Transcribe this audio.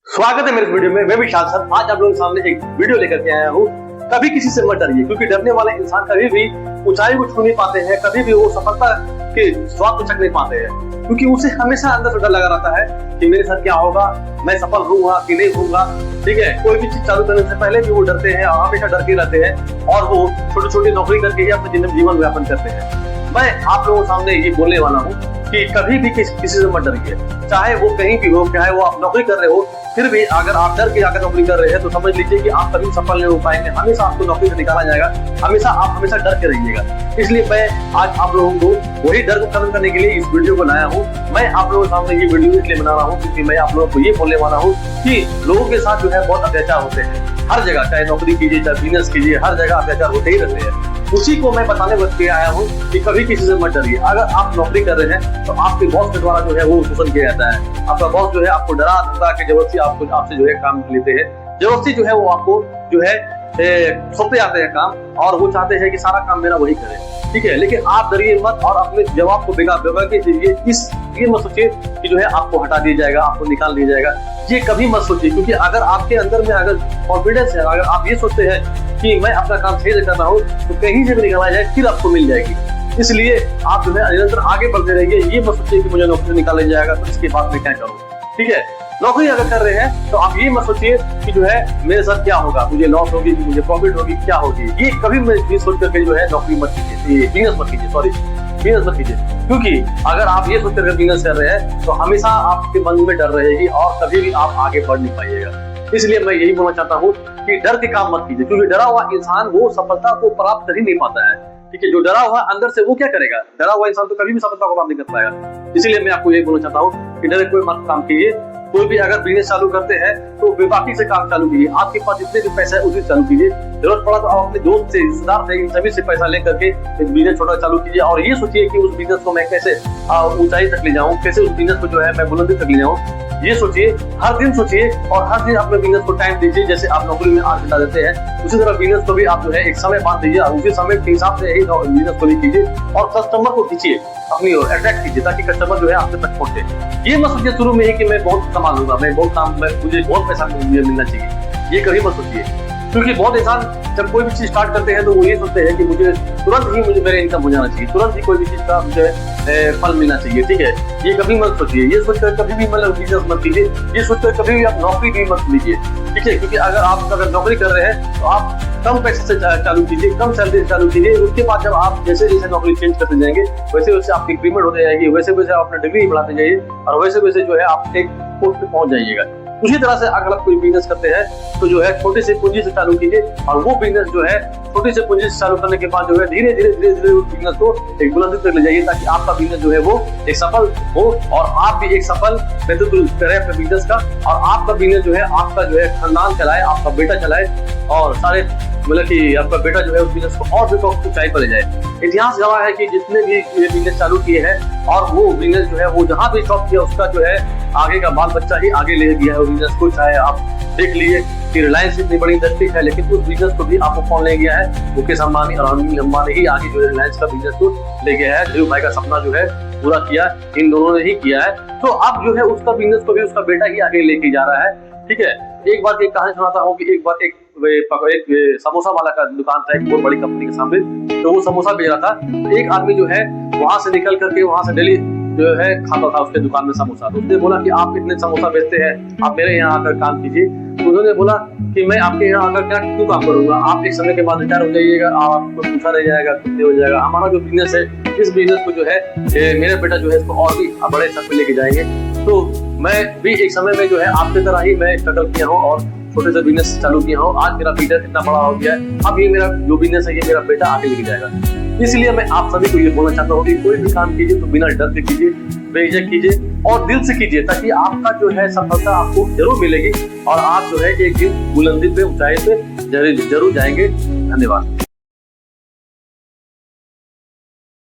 स्वागत है मेरे वीडियो में। मैं विशाल सर आज आप लोगों के सामने एक वीडियो लेकर के आया हूँ। कभी किसी से मत डरिए, क्योंकि डरने वाले इंसान कभी भी ऊंचाई को छू नहीं पाते हैं, कभी भी वो सफलता के स्वाद को चख नहीं पाते हैं, क्योंकि उसे हमेशा अंदर से डर लगा रहता है कि मेरे साथ क्या होगा, मैं सफल होऊंगा कि नहीं होऊंगा। ठीक है, कोई भी चीज चालू करने से पहले भी वो डरते हैं, हमेशा डर के रहते हैं और वो छोटी छोटी नौकरी करके ही अपने जीवन व्यापन करते हैं। मैं आप लोगों के सामने ये बोलने वाला हूँ कि कभी भी किसी से मत डरिए, चाहे वो कहीं भी हो, चाहे वो आप नौकरी कर रहे हो, फिर भी अगर आप डर के आकर नौकरी कर रहे हैं तो समझ लीजिए कि आप कभी सफल नहीं हो पाएंगे। हमेशा आपको नौकरी से निकाला जाएगा, आप हमेशा डर के रहिएगा। इसलिए मैं आज आप लोगों को वही डर को खत्म करने के लिए इस वीडियो को लाया हूँ। मैं आप लोगों के सामने ये वीडियो इसलिए बना रहा हूँ क्योंकि मैं आप लोगों को ये बोलने वाला हूँ कि लोगों के साथ जो है बहुत अत्याचार होते हैं हर जगह, चाहे नौकरी कीजिए चाहे बिजनेस कीजिए, हर जगह अत्याचार होते ही रहते हैं। उसी को मैं बताने के आया हूँ कि कभी किसी से मत डरिए। अगर आप नौकरी कर रहे हैं तो आपके बॉस के द्वारा जो है वो शोषण किया जाता है। आपका बॉस जो है आपको डरा धमका के जबरदस्ती आपसे जो है काम लेते हैं, जबरदस्ती जो है वो आपको जो है सौंपे आते हैं काम, और वो चाहते हैं कि सारा काम मेरा वही करे। ठीक है, लेकिन आप डरिए मत और अपने जवाब को बेगा के दीजिए। ये मत सोचिए कि जो है आपको हटा दिया जाएगा, आपको निकाल दिया जाएगा, ये कभी मत सोचिए। क्योंकि अगर आपके अंदर में अगर कॉन्फिडेंस है, अगर आप ये सोचते हैं कि मैं अपना काम सही से कर रहा हूँ, तो कहीं से भी निकाला जाए फिर आपको मिल जाएगी। इसलिए आप जो है निरंतर आगे बढ़ते रहिए। ये मत सोचिए कि मुझे नौकरी निकाला जाएगा तो इसके बाद मैं क्या करूँ। ठीक है, नौकरी अगर कर रहे हैं तो आप ये मत सोचिए कि जो है मेरे साथ क्या होगा, मुझे लॉस होगी, मुझे प्रॉफिट होगी, क्या होगी। ये कभी मैं सोच करके जो है नौकरी मत कीजिए, बिजनेस मत कीजिए। क्योंकि अगर आप ये सोच करके बिजनेस कर रहे हैं तो हमेशा आपके मन में डर रहेगी और कभी भी आप आगे बढ़ नहीं पाइएगा। इसलिए मैं यही बोलना चाहता हूँ कि डर के काम मत कीजिए, क्योंकि डरा हुआ इंसान वो सफलता को प्राप्त कर ही नहीं पाता है। ठीक है, जो डरा हुआ अंदर से वो क्या करेगा? डरा हुआ इंसान तो कभी भी सफलता को प्राप्त नहीं कर पाएगा। इसलिए मैं आपको यही बोलना चाहता हूँ कि डरे कोई मत काम कीजिए। कोई भी अगर बिजनेस चालू करते हैं तो बेबाकी से काम चालू कीजिए। आपके पास जितने भी पैसा है उसी चालू कीजिए। जरूरत पड़ा तो आप अपने दोस्त से, रिश्तेदार से, इन सभी से पैसा लेकर के एक बिजनेस छोटा चालू कीजिए और ये सोचिए कि उस बिजनेस को मैं कैसे ऊंचाई तक ले जाऊं, कैसे उस बिजनेस को जो है मैं बुलंदी तक ले जाऊं। ये सोचिए, हर दिन सोचिए और हर दिन अपने बिजनेस को टाइम दीजिए। जैसे आप नौकरी में 8 घंटा देते हैं, उसी तरह बिजनेस को भी आप जो है एक समय बांध दीजिए और उसी समय के हिसाब से ही बिजनेस को भी कीजिए और कस्टमर को खींचिए, अपनी ओर अट्रैक्ट कीजिए, ताकि कस्टमर जो है आपके तक पहुंचे। ये मत सोचिए शुरू में ही कि मैं बहुत कमा लूंगा, मुझे बहुत पैसा मिलना चाहिए। ये कभी मत सोचिए, क्योंकि बहुत इंसान जब कोई भी चीज स्टार्ट करते हैं तो वो ये सोचते हैं कि मुझे तुरंत ही मेरे इनकम हो जाना चाहिए, तुरंत ही कोई भी चीज का मुझे फल मिलना चाहिए। ठीक है, ये कभी मत सोचिए। ये सोचकर कभी भी मतलब बिजनेस मत कीजिए। ये सोचकर कभी भी आप नौकरी भी मत लीजिए। ठीक है, क्योंकि अगर नौकरी कर रहे हैं तो आप कम पैसे से चालू कीजिए, कम सैलरी से चालू कीजिए। उसके बाद जब आप जैसे जैसे नौकरी चेंज करते जाएंगे वैसे वैसे आपकी इंक्रीमेंट होते जाएगी, वैसे वैसे आप अपना डिग्री बढ़ाते जाइए और वैसे वैसे जो है आप एक पोस्ट पे पहुंच जाइएगा। उसी तरह से अगर आप कोई बिजनेस करते हैं तो जो है छोटे से पूंजी से चालू कीजिए और वो बिजनेस जो है छोटे से पूंजी से चालू करने के बाद जो है धीरे धीरे उस बिजनेस को एक बुलंदी तक ले जाइए, ताकि आपका बिजनेस जो है वो एक सफल हो और आप भी एक सफल नेतृत्व करें अपने बिजनेस का, और आपका बिजनेस जो है आपका जो है खानदान चलाए, आपका बेटा चलाए और सारे मतलब कि आपका बेटा जो है उस बिजनेस को और भी ऊंचाई पर ले जाए। इतिहास गवाह है कि जितने भी ये बिजनेस चालू किए हैं और वो बिजनेस जो है वो जहाँ भी स्टॉप किया उसका जो है आगे का बाल बच्चा ही आगे ले गया है वो बिजनेस को। चाहे आप देख लीजिए कि रिलायंस इतनी बड़ी इंडस्ट्री है, लेकिन उस बिजनेस को भी आपको कौन ले गया है? मुकेश अंबानी और अनिल अंबानी ही आगे जो है रिलायंस का बिजनेस को ले गया है। धीरू भाई का सपना जो है पूरा किया इन दोनों ने ही किया है। तो अब जो है उसका बिजनेस को भी उसका बेटा ही आगे लेके जा रहा है। ठीक है, एक बार एक कहानी सुनाता हूँ कि एक बार एक समोसा वाला का दुकान था एक बहुत बड़ी कंपनी के सामने, तो वो समोसा बेच रहा था। तो एक आदमी जो है वहां से निकल करके वहां से डेली जो है खाता था उसके दुकान में समोसा। तो उसने बोला कि आप इतने समोसा बेचते हैं, आप मेरे यहाँ आकर काम कीजिए। तो उन्होंने बोला कि मैं आपके यहाँ आकर क्यों काम करूंगा, आप एक समय के बाद रिटायर हो जाइएगा, आपको पूछा नहीं जाएगा, कुछ हो जाएगा। हमारा जो बिजनेस है इस बिजनेस को जो है मेरा बेटा जो है इसको और भी बड़े स्तर पे लेके जाएंगे। तो मैं भी एक समय में जो है आपकी तरह ही मैं स्ट्रगल किया हूँ और छोटे से बिजनेस चालू किया हूँ। आज मेरा बिजनेस इतना बड़ा हो गया है, अब ये मेरा जो बिजनेस है ये मेरा बेटा आगे लेके जाएगा। इसलिए मैं आप सभी को ये बोलना चाहता हूँ कि कोई भी काम कीजिए तो बिना डर के कीजिए, बेझिझक कीजिए और दिल से कीजिए, ताकि आपका जो है सफलता आपको जरूर मिलेगी और आप जो है एक दिन बुलंदी पे, ऊंचाई पे जरूर जाएंगे। धन्यवाद।